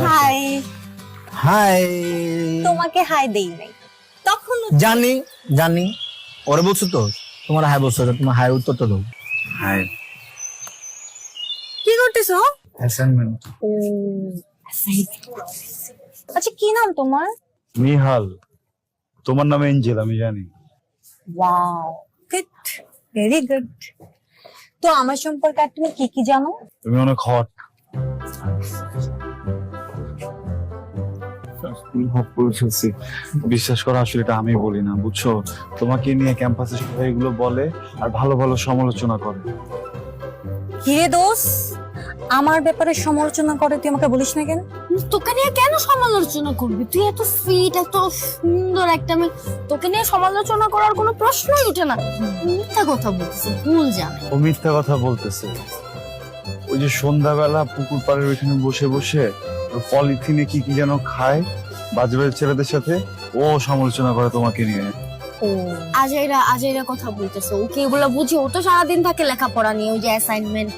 High. High. তোমাকে high দেই নাই তখন। জানি জানি, ওরে বলছো তো, তোমার হাই বলছো, তোমার হাই উত্তর তো দাও। হাই। কি করতেছো? অ্যাসাইনমেন্ট। ও আচ্ছা, কি নাম তোমার? নিহাল। তোমার নাম এঞ্জেল, আমি জানি। Wow, good, very good. তো আমার সম্পর্কে আর তুমি কি কি জানো? তুমি অনেক হট। বিশ্বাস করো, আসলে এটা আমি বলি না, বুঝছো? তোমাকে নিয়ে ক্যাম্পাসে সবাই এগুলো বলে আর ভালো ভালো সমালোচনা করে। হিরে দোষ, আমার ব্যাপারে সমালোচনা করে, তুই আমাকে বলিস না কেন? তোকে নিয়ে কেন সমালোচনা করবি? তুই এত সুইট, এত সুন্দর একটা মেয়ে, তোকে নিয়ে সমালোচনা করার কোনো প্রশ্নই ওঠে না। মিথ্যা কথা বলছিস, ভুল জানে। ও মিথ্যা কথা বলতেছে। ওই যে সন্ধ্যাবেলা পুকুর পাড়ের ওইখানে বসে বসে পলিথিনে কি কি যেন খায় বাজবের ছেলেদের সাথে, ও সমালোচনা করে তোমাকে নিয়ে। ও আজাইরা কথা বলতেছে। ওকে এগুলো বুঝি? ও তো সারাদিন থাকে লেখাপড়া নিয়ে, ওই যে অ্যাসাইনমেন্ট,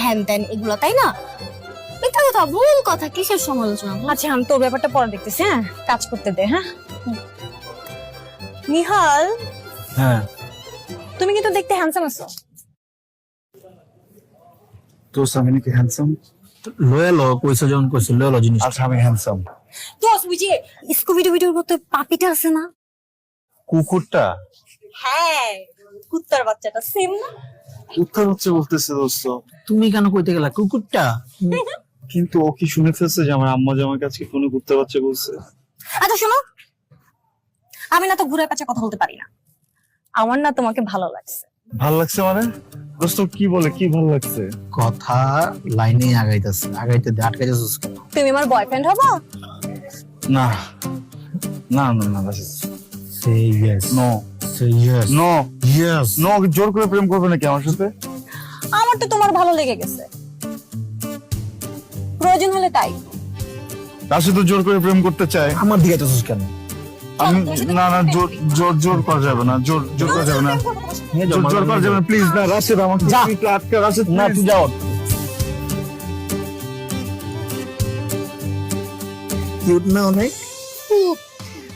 হ্যান ত্যান এগুলো, তাই না? মিথ্যা কথা, ভুল কথা, কিসের সমালোচনা? আচ্ছা, আমি তোর ব্যাপারটা পরে দেখতেছি। হ্যাঁ, কাজ করতে দে। হ্যাঁ নিহাল, হ্যাঁ, তুমি কিন্তু দেখতে হ্যান্ডসাম আছো। তো আমি নাকি হ্যান্ডসাম? লয়ালো কইছো, যখন কইছো লয়ালো জিনিস। আচ্ছা, আমি হ্যান্ডসাম। তো ওই যে স্কুবিডু ভিডিওর মতো পাপিটা আছে না? কুকুরটা? হ্যাঁ, কুত্তার বাচ্চাটা সেম না? কুত্তার হচ্ছে বলতেছে দোস্ত। তুমি কেন কইতে গেলা কুকুরটা? কিন্তু ও কি শুনে ফেলছে যে আমার আম্মা যে আমার কাছে কোনো কুত্তা বাচ্চা বলছে? আচ্ছা শোনো, আমি না তো ঘুরে কাছে কথা বলতে পারি না। আমার না তোমাকে ভালো লাগছে। ভাল লাগছে মানে? দোস্ত কি বলে, কি ভাল লাগছে? কথা লাইনে আগাইতেছে, আগাইতে আটকাইতেছিস কেন? তুমি আমার বয়ফ্রেন্ড হবো? না না না না, say yes. No say yes. No yes. No, জোর করে প্রেম করবে নাকি আমার সাথে? আমার তো তোমার ভালো লেগে গেছে, প্রয়োজন হলে তাই। তার সাথে জোর করে প্রেম করতে চায়। আমার দিকে আইতেছিস কেন? আমি না না, জোর করা যাবে না, জোর করা যাবে না, জোর করা যাবে না, প্লিজ না। রাশেদ, আমাকে যা। একটু আটকা। রাশেদ, না please। তুই যাও। কিউট না অনেক?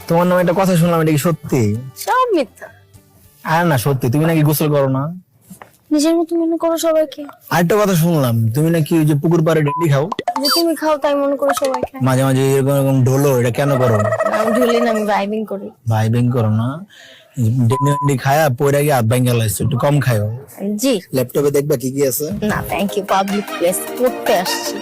তোমার নামে একটা কথা শুনলাম, এটা কি সত্যি? সব মিথ্যা। আর না সত্যি, তুমি নাকি গোসল করো না? নিজের মতো মনে করো সবাইকে। আরেকটা কথা শুনলাম, তুমি নাকি ওই যে পুকুর পাড়ে ডেলি খাও। যে তুমি খাও তাই মনে করো সবাই খায়। মাঝে মাঝে এরকম এরকম ঢোলো, এটা কেন করো? আমি ঢুলি না, আমি ভাইবিং করি। ভাইবিং করো না? ডেলি খায়া পয়রা গিয়ে হাত ভাঙ্গা লাগছে, একটু কম খাও। জি। ল্যাপটপে দেখবা কি কি আছে। না থ্যাংক ইউ, পাবলিক প্লেস পড়তে আসছি।